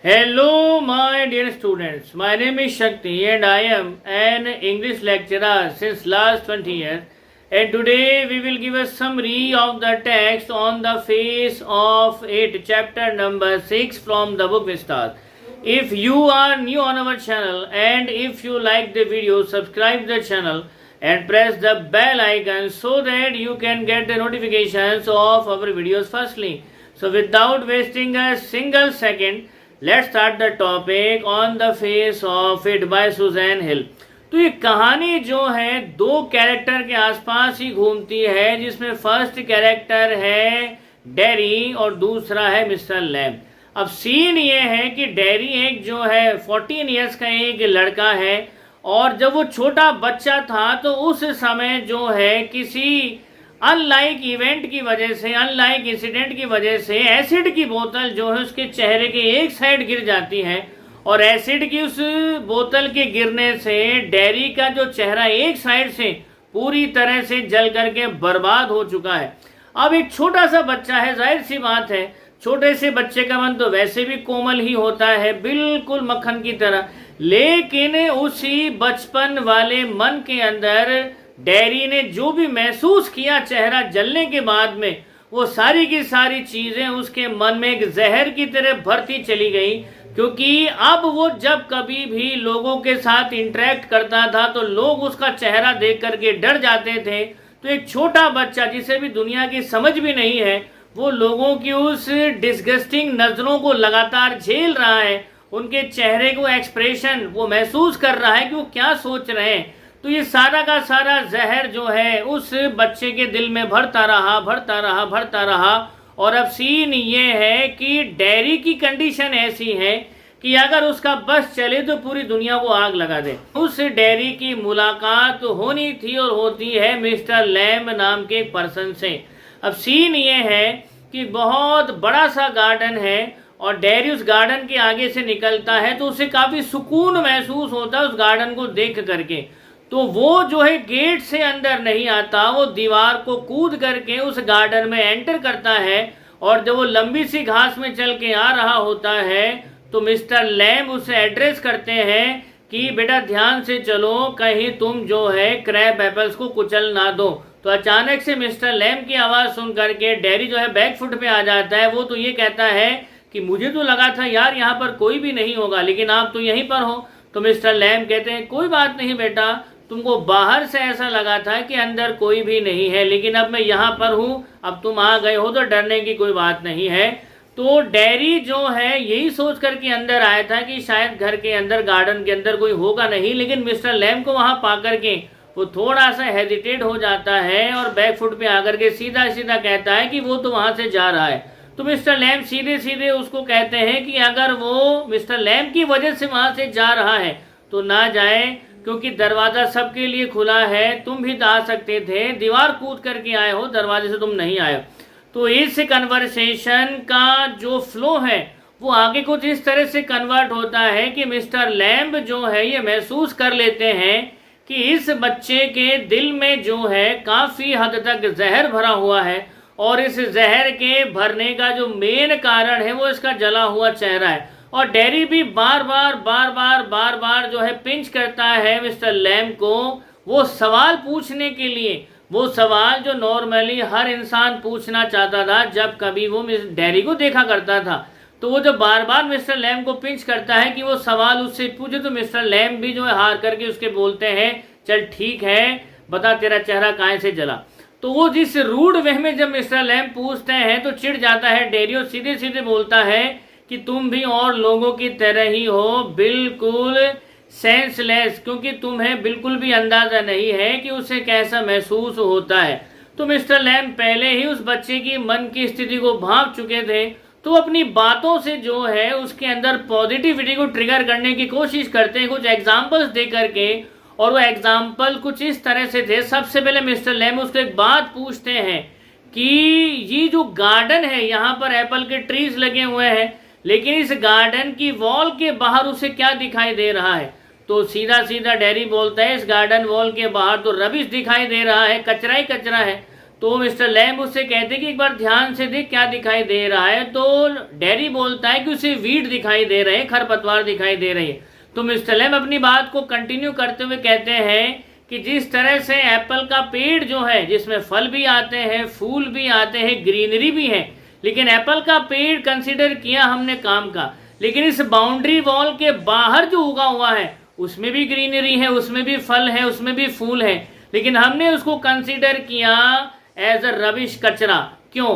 Hello, my dear students. My name is Shakti and I am an English lecturer since last 20 years. And today we will give a summary of the text on the face of it, chapter number 6 from the book Vistar. If you are new on our channel and if you like the video, subscribe the channel and press the bell icon so that you can get the notifications of our videos firstly. So without wasting a single second, let's start the topic on the face of it by Susan Hill. तो ये कहानी जो है दो character के आसपास ही घूमती है, जिसमें फर्स्ट कैरेक्टर है डेरी और दूसरा है मिस्टर लैम। अब सीन ये है कि डेरी एक जो है 14 इयर्स का एक लड़का है और जब वो छोटा बच्चा था तो उस समय जो है किसी अनलाइक इवेंट की वजह से, अनलाइक इंसिडेंट की वजह से एसिड की बोतल जो है उसके चेहरे के एक साइड गिर जाती है और एसिड की उस बोतल के गिरने से डेरी का जो चेहरा एक साइड से पूरी तरह से जल करके बर्बाद हो चुका है। अब एक छोटा सा बच्चा है, जाहिर सी बात है छोटे से बच्चे का मन तो वैसे भी कोमल ही होता है, बिल्कुल मक्खन की तरह, लेकिन उसी बचपन वाले मन के अंदर डेरी ने जो भी महसूस किया चेहरा जलने के बाद में, वो सारी की सारी चीजें उसके मन में एक जहर की तरह भरती चली गई। क्योंकि अब वो जब कभी भी लोगों के साथ इंटरेक्ट करता था तो लोग उसका चेहरा देख करके डर जाते थे। तो एक छोटा बच्चा जिसे भी दुनिया की समझ भी नहीं है, वो लोगों की उस डिस्गस्टिंग नजरों को लगातार झेल रहा है, उनके चेहरे को एक्सप्रेशन वो महसूस कर रहा है कि वो क्या सोच रहे हैं। तो ये सारा का सारा जहर जो है उस बच्चे के दिल में भरता रहा। और अब सीन ये है कि डेरी की कंडीशन ऐसी है कि अगर उसका बस चले तो पूरी दुनिया को आग लगा दे। उस डेरी की मुलाकात होनी थी और होती है मिस्टर लैम नाम के एक पर्सन से। अब सीन ये है कि बहुत बड़ा सा गार्डन है और डेरी उस गार्डन के आगे से निकलता है तो उसे काफी सुकून महसूस होता है उस गार्डन को देख करके। तो वो जो है गेट से अंदर नहीं आता, वो दीवार को कूद करके उस गार्डन में एंटर करता है और जब वो लंबी सी घास में चल के आ रहा होता है तो मिस्टर लैम उसे एड्रेस करते हैं कि बेटा ध्यान से चलो, कहीं तुम जो है क्रैब एप्पल्स को कुचल ना दो। तो अचानक से मिस्टर लैम की आवाज सुन करके डेरी जो है बैक फुट पे आ जाता है। वो तो ये कहता है कि मुझे तो लगा था यार यहाँ पर कोई भी नहीं होगा, लेकिन आप तो यहीं पर हो। तो मिस्टर लैम कहते हैं कोई बात नहीं बेटा, तुमको बाहर से ऐसा लगा था कि अंदर कोई भी नहीं है, लेकिन अब मैं यहाँ पर हूँ, अब तुम आ गए हो तो डरने की कोई बात नहीं है। तो डेरी जो है यही सोच कर के अंदर आया था कि शायद घर के अंदर, गार्डन के अंदर कोई होगा नहीं, लेकिन मिस्टर लैम को वहां पा करके वो थोड़ा सा हेजिटेट हो जाता है और बैक फुट पे आकर के सीधा सीधा कहता है कि वो तो वहां से जा रहा है। तो मिस्टर लैम सीधे सीधे उसको कहते हैं कि अगर वो मिस्टर लैम की वजह से वहां से जा रहा है तो ना जाए, क्योंकि दरवाजा सबके लिए खुला है, तुम भी आ सकते थे, दीवार कूद करके आए हो, दरवाजे से तुम नहीं आए। तो इस कन्वर्सेशन का जो फ्लो है वो आगे कुछ इस तरह से कन्वर्ट होता है कि मिस्टर लैम्ब जो है ये महसूस कर लेते हैं कि इस बच्चे के दिल में जो है काफी हद तक जहर भरा हुआ है और इस जहर के भरने का जो मेन कारण है वो इसका जला हुआ चेहरा है। और डेरी भी बार बार जो है पिंच करता है मिस्टर लैम को वो सवाल पूछने के लिए, वो सवाल जो नॉर्मली हर इंसान पूछना चाहता था जब कभी वो मिस डेरी को देखा करता था। तो वो जो बार बार मिस्टर लैम को पिंच करता है कि वो सवाल उससे पूछे, तो मिस्टर लैम भी जो है हार करके उसके बोलते हैं चल ठीक है, बता तेरा चेहरा कहाँ से जला। तो वो जिस रूड वे में जब मिस्टर लैम पूछते हैं तो चिढ़ जाता है डेरी और सीधे सीधे बोलता है कि तुम भी और लोगों की तरह ही हो, बिल्कुल सेंसलेस, क्योंकि तुम्हें बिल्कुल भी अंदाजा नहीं है कि उसे कैसा महसूस होता है। तो मिस्टर लैम पहले ही उस बच्चे की मन की स्थिति को भांप चुके थे, तो अपनी बातों से जो है उसके अंदर पॉजिटिविटी को ट्रिगर करने की कोशिश करते हैं कुछ एग्जाम्पल्स दे करके। और वो एग्जाम्पल कुछ इस तरह से थे। सबसे पहले मिस्टर लैम उसको एक बात पूछते हैं कि ये जो गार्डन है यहाँ पर एप्पल के ट्रीज लगे हुए हैं, लेकिन इस गार्डन की वॉल के बाहर उसे क्या दिखाई दे रहा है। तो सीधा सीधा डेरी बोलता है इस गार्डन वॉल के बाहर तो रबिश दिखाई दे रहा है, कचरा ही कचरा है। तो मिस्टर लैम्ब उससे कहते कि एक बार ध्यान से देख क्या दिखाई दे रहा है। तो डेरी बोलता है कि उसे वीड दिखाई दे रहे हैं, खरपतवार दिखाई दे रही है। तो मिस्टर लैम्ब अपनी बात को कंटिन्यू करते हुए कहते हैं कि जिस तरह से एप्पल का पेड़ जो है, जिसमें फल भी आते हैं, फूल भी आते हैं, ग्रीनरी भी है, लेकिन एप्पल का पेड़ कंसिडर किया हमने काम का, लेकिन इस बाउंड्री वॉल के बाहर जो उगा हुआ है उसमें भी ग्रीनरी है, उसमें भी फल है, उसमें भी फूल है, लेकिन हमने उसको कंसिडर किया एज अ रबिश, कचरा। क्यों?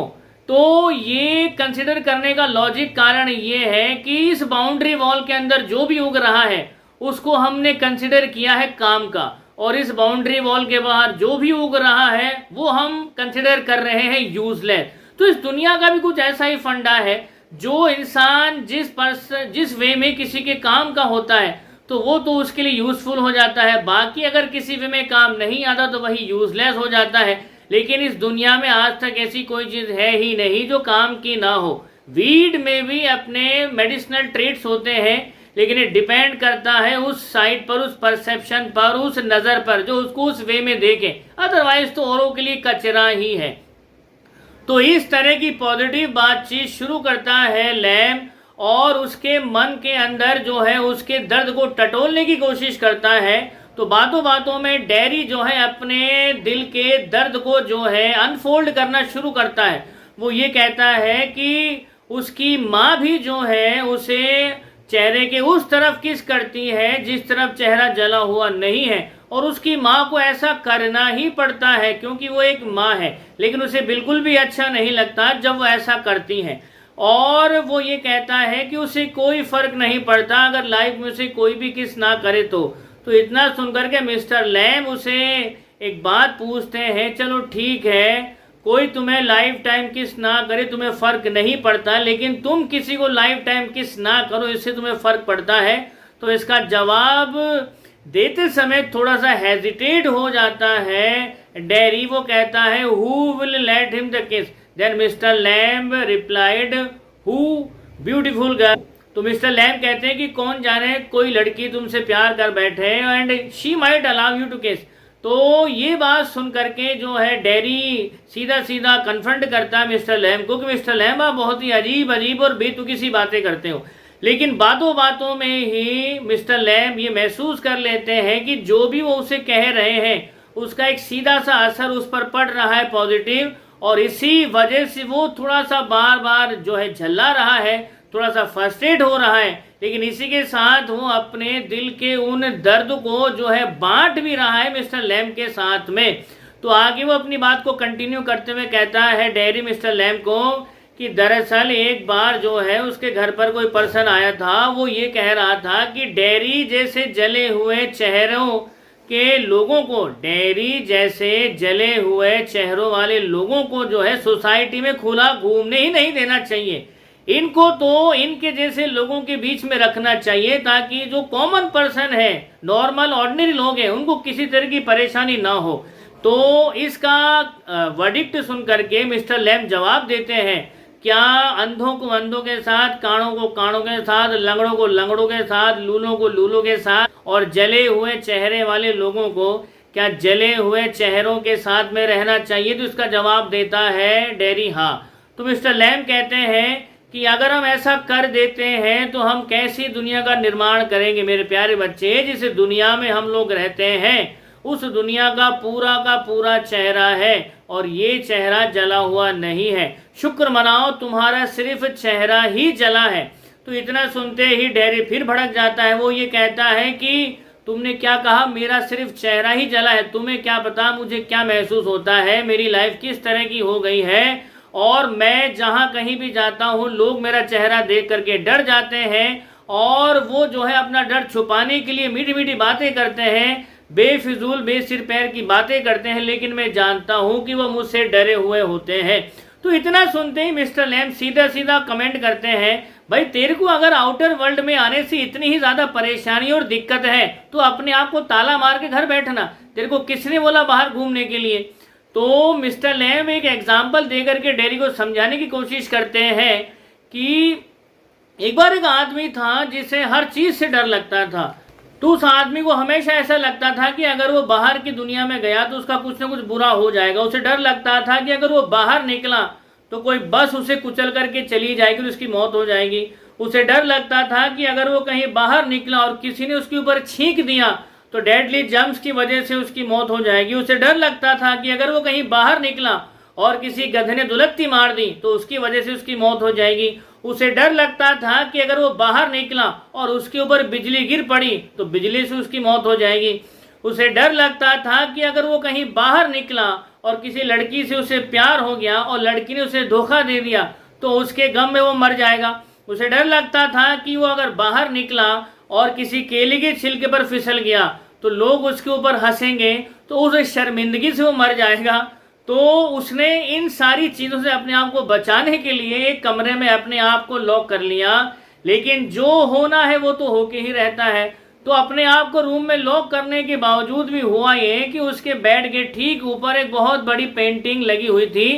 तो ये कंसिडर करने का लॉजिक कारण ये है कि इस बाउंड्री वॉल के अंदर जो भी उग रहा है उसको हमने कंसिडर किया है काम का, और इस बाउंड्री वॉल के बाहर जो भी उग रहा है वो हम कंसिडर कर रहे हैं यूजलेस। तो इस दुनिया का भी कुछ ऐसा ही फंडा है, जो इंसान जिस वे में किसी के काम का होता है तो वो तो उसके लिए यूजफुल हो जाता है, बाकी अगर किसी वे में काम नहीं आता तो वही यूजलेस हो जाता है। लेकिन इस दुनिया में आज तक ऐसी कोई चीज है ही नहीं जो काम की ना हो। वीड में भी अपने मेडिसिनल ट्रेट्स होते हैं, लेकिन ये डिपेंड करता है उस साइड पर, उस परसेप्शन पर, उस नजर पर जो उसको उस वे में देखे, अदरवाइज तो औरों के लिए कचरा ही है। तो इस तरह की पॉजिटिव बातचीत शुरू करता है लैम्ब, और उसके मन के अंदर जो है उसके दर्द को टटोलने की कोशिश करता है। तो बातों बातों में डेरी जो है अपने दिल के दर्द को जो है अनफोल्ड करना शुरू करता है। वो ये कहता है कि उसकी माँ भी जो है उसे चेहरे के उस तरफ किस करती है जिस तरफ चेहरा जला हुआ नहीं है, और उसकी माँ को ऐसा करना ही पड़ता है क्योंकि वो एक माँ है, लेकिन उसे बिल्कुल भी अच्छा नहीं लगता जब वो ऐसा करती हैं। और वो ये कहता है कि उसे कोई फर्क नहीं पड़ता अगर लाइफ में उसे कोई भी किस ना करे तो इतना सुनकर के मिस्टर लैम्ब उसे एक बात पूछते हैं, चलो ठीक है, कोई तुम्हें लाइफ टाइम किस ना करे तुम्हें फर्क नहीं पड़ता, लेकिन तुम किसी को लाइफ टाइम किस ना करो इससे तुम्हें फर्क पड़ता है। तो इसका जवाब देते समय थोड़ा सा हेजिटेट हो जाता है डेरी। वो कहता है who will let him the kiss? Then mister Lamb replied who beautiful girl. तो मिस्टर लैम्ब कहते हैं कि कौन जाने कोई लड़की तुमसे प्यार कर बैठे and she might allow you to kiss. तो ये बात सुन करके जो है डेरी सीधा सीधा कन्फ्रंट करता है मिस्टर लैम्ब को कि मिस्टर लैम्ब आप बहुत ही अजीब अजीब और बेतुकी सी बातें करते हो। लेकिन बातों बातों में ही मिस्टर लैम्ब ये महसूस कर लेते हैं कि जो भी वो उसे कह रहे हैं उसका एक सीधा सा असर उस पर पड़ रहा है पॉजिटिव, और इसी वजह से वो थोड़ा सा बार बार जो है झल्ला रहा है, थोड़ा सा फ्रस्ट्रेट हो रहा है, लेकिन इसी के साथ वो अपने दिल के उन दर्द को जो है बांट भी रहा है मिस्टर लैम्ब के साथ में। तो आगे वो अपनी बात को कंटिन्यू करते हुए कहता है डेरी मिस्टर लैम्ब को कि दरअसल एक बार जो है उसके घर पर कोई पर्सन आया था, वो ये कह रहा था कि डेरी जैसे जले हुए चेहरों के लोगों को, डेरी जैसे जले हुए चेहरों वाले लोगों को जो है सोसाइटी में खुला घूमने ही नहीं देना चाहिए, इनको तो इनके जैसे लोगों के बीच में रखना चाहिए ताकि जो कॉमन पर्सन है, नॉर्मल ऑर्डिनरी लोग हैं, उनको किसी तरह की परेशानी ना हो। तो इसका वर्डिक्ट सुन करके मिस्टर लैम्ब जवाब देते हैं, क्या अंधों को अंधों के साथ, काणों को काणों के साथ, लंगड़ों को लंगड़ों के साथ, लूलों को लूलों के साथ, और जले हुए चेहरे वाले लोगों को क्या जले हुए चेहरों के साथ में रहना चाहिए? तो इसका जवाब देता है डेरी हाँ। तो मिस्टर लैम्ब कहते हैं कि अगर हम ऐसा कर देते हैं तो हम कैसी दुनिया का निर्माण करेंगे मेरे प्यारे बच्चे? जिस दुनिया में हम लोग रहते हैं उस दुनिया का पूरा चेहरा है, और ये चेहरा जला हुआ नहीं है। शुक्र मनाओ तुम्हारा सिर्फ चेहरा ही जला है। तो इतना सुनते ही डेरी फिर भड़क जाता है। वो ये कहता है कि तुमने क्या कहा? मेरा सिर्फ चेहरा ही जला है? तुम्हें क्या पता मुझे क्या महसूस होता है, मेरी लाइफ किस तरह की हो गई है, और मैं जहां कहीं भी जाता हूं लोग मेरा चेहरा देख करके डर जाते हैं, और वो जो है अपना डर छुपाने के लिए मीठी मीठी बातें करते हैं, बेफिजूल बेसिर पैर की बातें करते हैं, लेकिन मैं जानता हूं कि वो मुझसे डरे हुए होते हैं। तो इतना सुनते ही मिस्टर लैम्ब सीधा सीधा कमेंट करते हैं, भाई तेरे को अगर आउटर वर्ल्ड में आने से इतनी ही ज्यादा परेशानी और दिक्कत है तो अपने आप को ताला मार के घर बैठना, तेरे को किसने बोला बाहर घूमने के लिए? तो मिस्टर लैम्ब एक एग्जाम्पल देकर के डेरी को समझाने की कोशिश करते हैं कि एक बार एक आदमी था जिसे हर चीज से डर लगता था, तो उस आदमी को हमेशा ऐसा लगता था कि अगर वो बाहर की दुनिया में गया तो उसका कुछ ना कुछ बुरा हो जाएगा। उसे डर लगता था कि अगर वो बाहर निकला तो कोई बस उसे कुचल करके चली जाएगी और उसकी मौत हो जाएगी। उसे डर लगता था कि अगर वो कहीं बाहर निकला और किसी ने उसके ऊपर छींक दिया तो डेडली जम्स की वजह से उसकी मौत हो जाएगी। उसे डर लगता था कि अगर वो कहीं बाहर निकला और किसी गधे ने दुलत्ती मार दी तो उसकी वजह से उसकी मौत हो जाएगी। उसे डर लगता था कि अगर वो बाहर निकला और उसके ऊपर बिजली गिर पड़ी तो बिजली से उसकी मौत हो जाएगी। उसे डर लगता था कि अगर वो कहीं बाहर निकला और किसी लड़की से उसे प्यार हो गया और लड़की ने उसे धोखा दे दिया तो उसके गम में वो मर जाएगा। उसे डर लगता था कि वो अगर बाहर निकला और किसी केले के छिलके पर फिसल गया तो लोग उसके ऊपर हंसेंगे तो उस शर्मिंदगी से वो मर जाएगा। तो उसने इन सारी चीजों से अपने आप को बचाने के लिए एक कमरे में अपने आप को लॉक कर लिया। लेकिन जो होना है वो तो होके ही रहता है। तो अपने आप को रूम में लॉक करने के बावजूद भी हुआ ये कि उसके बेड के ठीक ऊपर एक बहुत बड़ी पेंटिंग लगी हुई थी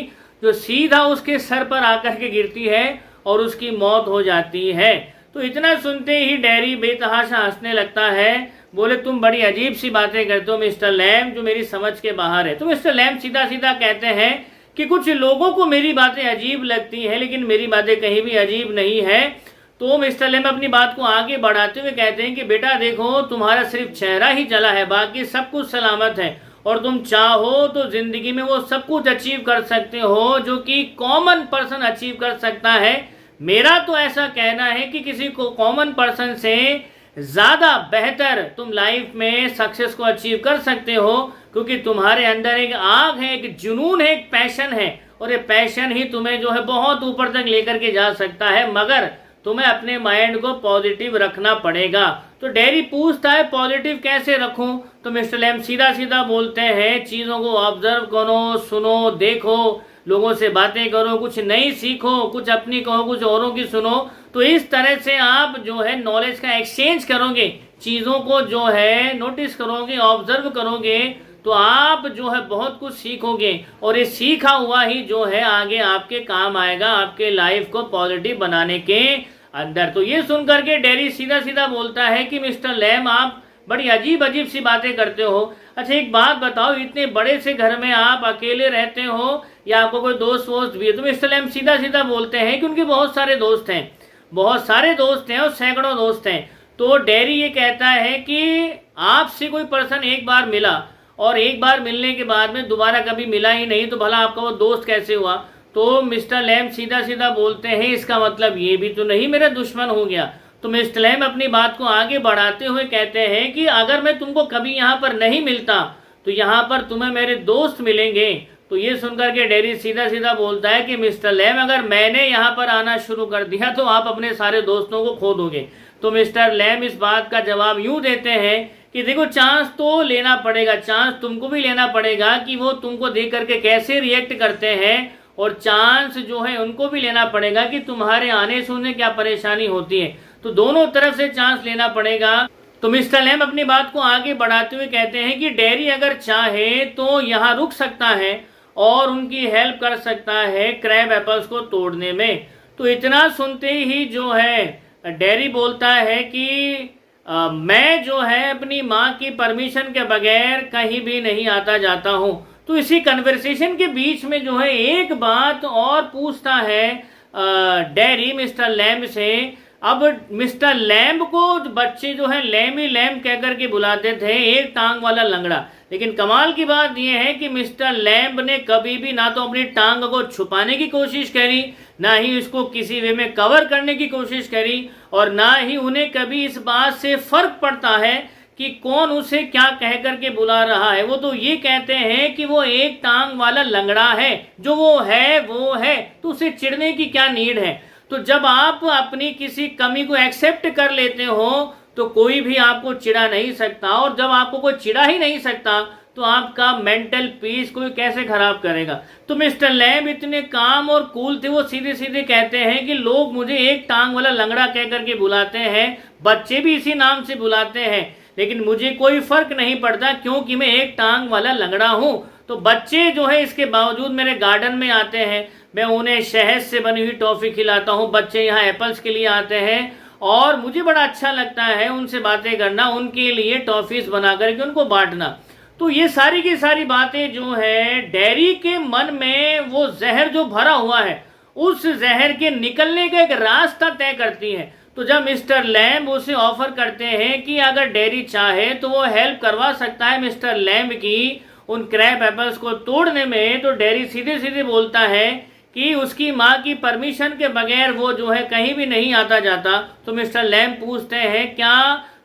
जो सीधा उसके सर पर आकर के गिरती है और उसकी मौत हो जाती है। तो इतना सुनते ही डैरी बेतहाशा हंसने लगता है। बोले तुम बड़ी अजीब सी बातें करते हो मिस्टर लैम, जो मेरी समझ के बाहर है। तो मिस्टर लैम सीधा सीधा कहते हैं कि कुछ लोगों को मेरी बातें अजीब लगती हैं लेकिन मेरी बातें कहीं भी अजीब नहीं है। तो मिस्टर लैम अपनी बात को आगे बढ़ाते हुए कहते हैं कि बेटा देखो, तुम्हारा सिर्फ चेहरा ही चला है, बाकी सब कुछ सलामत है और तुम चाहो तो जिंदगी में वो सब कुछ अचीव कर सकते हो जो कि कॉमन पर्सन अचीव कर सकता है। मेरा तो ऐसा कहना है कि किसी को कॉमन पर्सन से ज्यादा बेहतर तुम लाइफ में सक्सेस को अचीव कर सकते हो, क्योंकि तुम्हारे अंदर एक आग है, एक जुनून है, एक पैशन है और ये पैशन ही तुम्हें जो है बहुत ऊपर तक लेकर के जा सकता है। मगर तुम्हें अपने माइंड को पॉजिटिव रखना पड़ेगा। तो डैरी पूछता है पॉजिटिव कैसे रखूं? तो मिस्टर लैम सीधा सीधा बोलते हैं चीजों को ऑब्जर्व करो, सुनो, देखो, लोगों से बातें करो, कुछ नई सीखो, कुछ अपनी कहो, कुछ औरों की सुनो। तो इस तरह से आप जो है नॉलेज का एक्सचेंज करोगे, चीजों को जो है नोटिस करोगे, ऑब्जर्व करोगे, तो आप जो है बहुत कुछ सीखोगे और ये सीखा हुआ ही जो है आगे आपके काम आएगा, आपके लाइफ को पॉजिटिव बनाने के अंदर। तो ये सुन करके डैरी सीधा सीधा बोलता है कि मिस्टर लैम आप बड़ी अजीब अजीब सी बातें करते हो। अच्छा एक बात बताओ, इतने बड़े से घर में आप अकेले रहते हो या आपको कोई दोस्त वोस्त भी है? तो मिस्टर लैम सीधा सीधा बोलते हैं कि उनके बहुत सारे दोस्त हैं, बहुत सारे दोस्त हैं और सैकड़ों दोस्त हैं। तो डैरी ये कहता है कि आपसे कोई पर्सन एक बार मिला और एक बार मिलने के बाद में दोबारा कभी मिला ही नहीं, तो भला आपका वो दोस्त कैसे हुआ? तो मिस्टर लैम सीधा सीधा बोलते हैं इसका मतलब ये भी तो नहीं मेरा दुश्मन हो गया। तो मिस्टर लैम अपनी बात को आगे बढ़ाते हुए कहते हैं कि अगर मैं तुमको कभी यहाँ पर नहीं मिलता तो यहाँ पर तुम्हें मेरे दोस्त मिलेंगे। तो ये सुनकर के डैरी सीधा सीधा बोलता है कि मिस्टर लैम अगर मैंने यहाँ पर आना शुरू कर दिया तो आप अपने सारे दोस्तों को खो दोगे। तो मिस्टर लैम इस बात का जवाब यूं देते हैं कि देखो चांस तो लेना पड़ेगा, चांस तुमको भी लेना पड़ेगा कि वो तुमको देख करके कैसे रिएक्ट करते हैं, और चांस जो है उनको भी लेना पड़ेगा कि तुम्हारे आने से उन्हें क्या परेशानी होती है। तो दोनों तरफ से चांस लेना पड़ेगा। तो मिस्टर लैम अपनी बात को आगे बढ़ाते हुए कहते हैं कि डैरी अगर चाहे तो यहाँ रुक सकता है और उनकी हेल्प कर सकता है क्रैब एप्पल्स को तोड़ने में। तो इतना सुनते ही जो है डैरी बोलता है कि मैं जो है अपनी माँ की परमिशन के बगैर कहीं भी नहीं आता जाता हूँ। तो इसी कन्वर्सेशन के बीच में जो है एक बात और पूछता है डैरी मिस्टर लैम्ब से। अब मिस्टर लैम्ब को बच्चे जो है लैमी लैम्ब कहकर के बुलाते थे, एक टांग वाला लंगड़ा। लेकिन कमाल की बात यह है कि मिस्टर लैम्ब ने कभी भी ना तो अपनी टांग को छुपाने की कोशिश करी, ना ही उसको किसी वे में कवर करने की कोशिश करी, और ना ही उन्हें कभी इस बात से फर्क पड़ता है कि कौन उसे क्या कह करके बुला रहा है। वो तो ये कहते हैं कि वो एक टांग वाला लंगड़ा है, जो वो है, तो उसे चिढ़ने की क्या नीड है। तो जब आप अपनी किसी कमी को एक्सेप्ट कर लेते हो तो कोई भी आपको चिढ़ा नहीं सकता, और जब आपको कोई चिढ़ा ही नहीं सकता तो आपका मेंटल पीस कोई कैसे खराब करेगा। तो मिस्टर लैम्ब इतने काम और कूल थे, वो सीधे सीधे कहते हैं कि लोग मुझे एक टांग वाला लंगड़ा कह करके बुलाते हैं, बच्चे भी इसी नाम से बुलाते हैं, लेकिन मुझे कोई फर्क नहीं पड़ता क्योंकि मैं एक टांग वाला लंगड़ा हूं। तो बच्चे जो है इसके बावजूद मेरे गार्डन में आते हैं, मैं उन्हें शहद से बनी हुई टॉफी खिलाता हूं, बच्चे यहाँ एप्पल्स के लिए आते हैं और मुझे बड़ा अच्छा लगता है उनसे बातें करना, उनके लिए टॉफीज बना करके उनको बांटना। तो ये सारी की सारी बातें जो है डेयरी के मन में वो जहर जो भरा हुआ है उस जहर के निकलने का एक रास्ता तय करती है। तो जब मिस्टर लैम्ब उसे ऑफर करते हैं कि अगर डेयरी चाहे तो वो हेल्प करवा सकता है मिस्टर लैम्ब की उन क्रैब एप्पल्स को तोड़ने में, तो डेयरी सीधे सीधे बोलता है कि उसकी माँ की परमिशन के बगैर वो जो है कहीं भी नहीं आता जाता। तो मिस्टर लैम्ब पूछते हैं क्या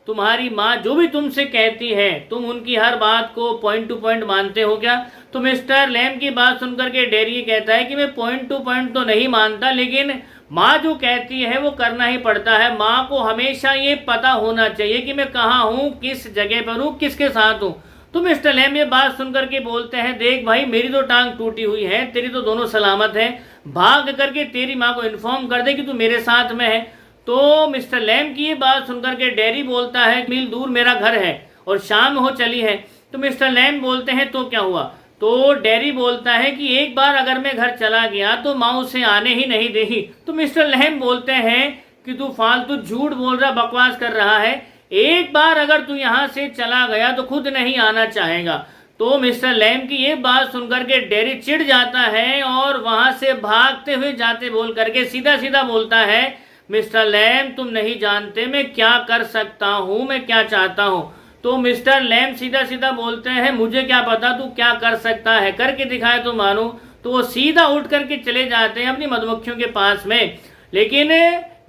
तुम्हारी माँ जो भी तुमसे कहती है तुम उनकी हर बात को पॉइंट टू पॉइंट मानते हो क्या? तो मिस्टर लैम्ब की बात सुनकर के डेयरी कहता है कि मैं पॉइंट टू पॉइंट तो नहीं मानता, लेकिन माँ जो कहती है वो करना ही पड़ता है। माँ को हमेशा ये पता होना चाहिए कि मैं कहाँ हूँ, किस जगह पर हूँ, किसके साथ हूँ। तो मिस्टर लैम्ब ये बात सुनकर के बोलते हैं देख भाई, मेरी तो टांग टूटी हुई है, तेरी तो दोनों सलामत है, भाग करके तेरी माँ को इन्फॉर्म कर दे कि तू मेरे साथ में है। तो मिस्टर लैम्ब की ये बात सुनकर के डेयरी बोलता है मील दूर मेरा घर है और शाम हो चली है। तो मिस्टर लैम्ब बोलते हैं तो क्या हुआ? तो डेयरी बोलता है कि एक बार अगर मैं घर चला गया तो माँ उसे आने ही नहीं देगी। तो मिस्टर लैम्ब बोलते हैं कि तू फालतू झूठ बोल रहा, बकवास कर रहा है, एक बार अगर तू यहाँ से चला गया तो खुद नहीं आना चाहेगा। तो मिस्टर लैम्ब की ये बात सुनकर के डेयरी चिढ़ जाता है और वहां से भागते हुए जाते बोल करके सीधा सीधा बोलता है मिस्टर लैम्ब तुम नहीं जानते मैं क्या कर सकता हूँ, मैं क्या चाहता हूँ। तो मिस्टर लैम्ब सीधा सीधा बोलते हैं मुझे क्या पता तू क्या कर सकता है, करके दिखाए तो मानो। तो वो सीधा उठ करके चले जाते हैं अपनी मधुमक्खियों के पास में। लेकिन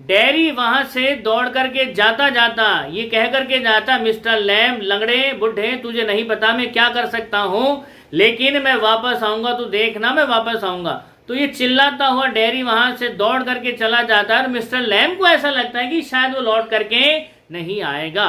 डेयरी वहां से दौड़ करके जाता जाता ये कह करके जाता मिस्टर लैम्ब लंगड़े बुढ़े तुझे नहीं पता मैं क्या कर सकता हूँ, लेकिन मैं वापस आऊंगा, तू देखना मैं वापस आऊंगा। तो ये चिल्लाता हुआ डेयरी वहां से दौड़ करके चला जाता है और मिस्टर लैम्ब को ऐसा लगता है कि शायद वो लौट करके नहीं आएगा।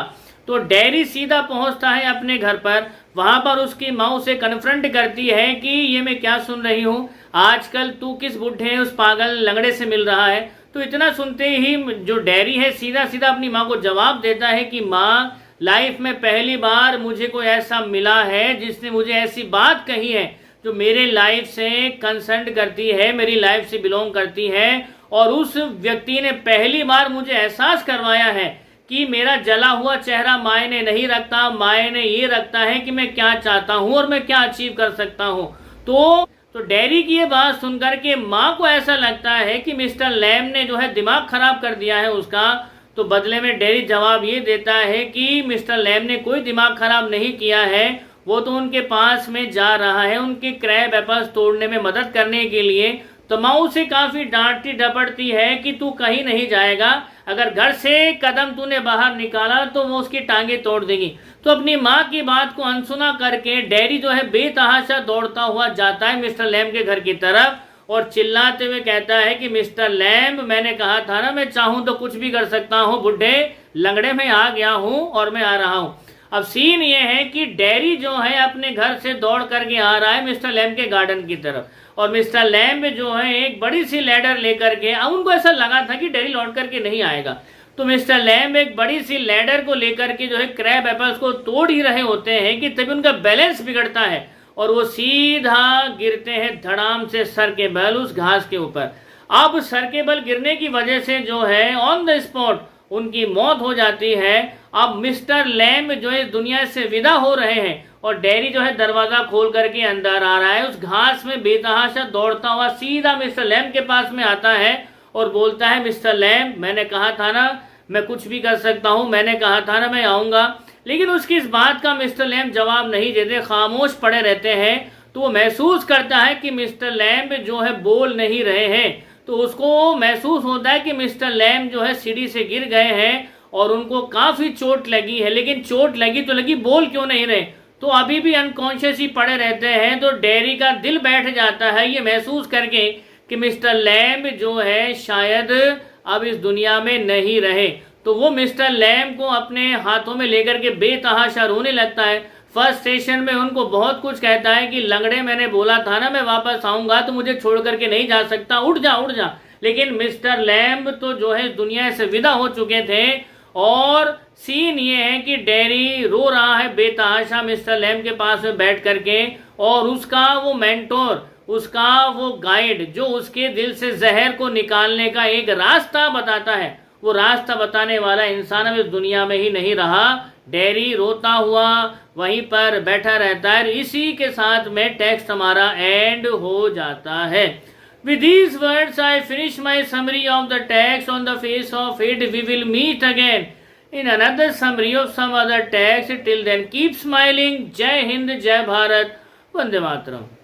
तो डेयरी सीधा पहुंचता है अपने घर पर। वहां पर उसकी माँ उसे कन्फ्रंट करती है कि ये मैं क्या सुन रही हूँ, आजकल तू किस बुढ़े उस पागल लंगड़े से मिल रहा है। तो इतना सुनते ही जो डेयरी है सीधा सीधा अपनी माँ को जवाब देता है कि माँ लाइफ में पहली बार मुझे कोई ऐसा मिला है जिसने मुझे ऐसी बात कही है जो मेरे लाइफ से कंसर्न करती है, मेरी लाइफ से बिलोंग करती है। और उस व्यक्ति ने पहली बार मुझे एहसास करवाया है कि मेरा जला हुआ चेहरा मायने नहीं रखता, मायने ये रखता है कि मैं क्या चाहता हूँ और मैं क्या अचीव कर सकता हूँ। तो डेयरी की ये बात सुनकर के माँ को ऐसा लगता है कि मिस्टर लैम्ब ने जो है दिमाग खराब कर दिया है उसका। तो बदले में डेयरी जवाब ये देता है कि मिस्टर लैम्ब ने कोई दिमाग खराब नहीं किया है, वो तो उनके पास में जा रहा है उनके क्रैब एप्पल्स तोड़ने में मदद करने के लिए। तो माँ उसे काफी डांटती डपटती है कि तू कहीं नहीं जाएगा, अगर घर से कदम तूने बाहर निकाला तो वो उसकी टांगे तोड़ देगी। तो अपनी माँ की बात को अनसुना करके डेयरी जो है बेतहाशा दौड़ता हुआ जाता है मिस्टर लैम्ब के घर की तरफ और चिल्लाते हुए कहता है कि मिस्टर लैम्ब मैंने कहा था ना मैं चाहूं तो कुछ भी कर सकता हूं, बुढ़े लंगड़े में आ गया हूं और मैं आ रहा हूं। अब सीन ये है कि डेयरी जो है अपने घर से दौड़ करके आ रहा है मिस्टर लैम्ब के गार्डन की तरफ और मिस्टर लैम्ब जो है एक बड़ी सी लैडर लेकर के, अब उनको ऐसा लगा था कि डेयरी लौट करके नहीं आएगा। तो मिस्टर लैम्ब एक बड़ी सी लैडर को लेकर के जो है क्रैब एप्पल्स को तोड़ ही रहे होते हैं कि तभी उनका बैलेंस बिगड़ता है और वो सीधा गिरते हैं धड़ाम से सर के बल उस घास के ऊपर। अब सर के बल गिरने की वजह से जो है ऑन द स्पॉट उनकी मौत हो जाती है। अब मिस्टर लैम्ब जो है दुनिया से विदा हो रहे हैं और डेयरी जो है दरवाजा खोल करके अंदर आ रहा है। उस घास में बेतहाशा दौड़ता हुआ सीधा मिस्टर लैम्ब के पास में आता है और बोलता है मिस्टर लैम्ब मैंने कहा था ना मैं कुछ भी कर सकता हूँ, मैंने कहा था ना मैं आऊँगा। लेकिन उसकी इस बात का मिस्टर लैम्ब जवाब नहीं देते, खामोश पड़े रहते हैं। तो वो महसूस करता है कि मिस्टर लैम्ब जो है बोल नहीं रहे हैं। तो उसको महसूस होता है कि मिस्टर लैम्ब जो है सीढ़ी से गिर गए हैं और उनको काफ़ी चोट लगी है, लेकिन चोट लगी तो लगी, बोल क्यों नहीं रहे, तो अभी भी अनकॉन्शियस ही पड़े रहते हैं। तो डेयरी का दिल बैठ जाता है ये महसूस करके कि मिस्टर लैम्ब जो है शायद अब इस दुनिया में नहीं रहे। तो वो मिस्टर लैम्ब को अपने हाथों में लेकर के बेतहाशा रोने लगता है। फर्स्ट स्टेशन में उनको बहुत कुछ कहता है कि लंगड़े मैंने बोला था ना मैं वापस आऊंगा, तो मुझे छोड़ करके नहीं जा सकता, उठ जा उठ जा। लेकिन मिस्टर लैम्ब तो जो है दुनिया से विदा हो चुके थे और सीन ये है कि डेयरी रो रहा है बेतहाशा मिस्टर लैम्ब के पास में बैठ करके और उसका वो मेंटोर, उसका वो गाइड जो उसके दिल से जहर को निकालने का एक रास्ता बताता है, वो रास्ता बताने वाला इंसान अब इस दुनिया में ही नहीं रहा। डैरी रोता हुआ वहीं पर बैठा रहता है। इसी के साथ में टेक्स्ट हमारा एंड हो जाता है। With these words I finish my summary of the text on the face of it. We will meet again in another summary of some other text. Till then keep smiling. Jai Hind, Jai Bharat, Vande Mataram.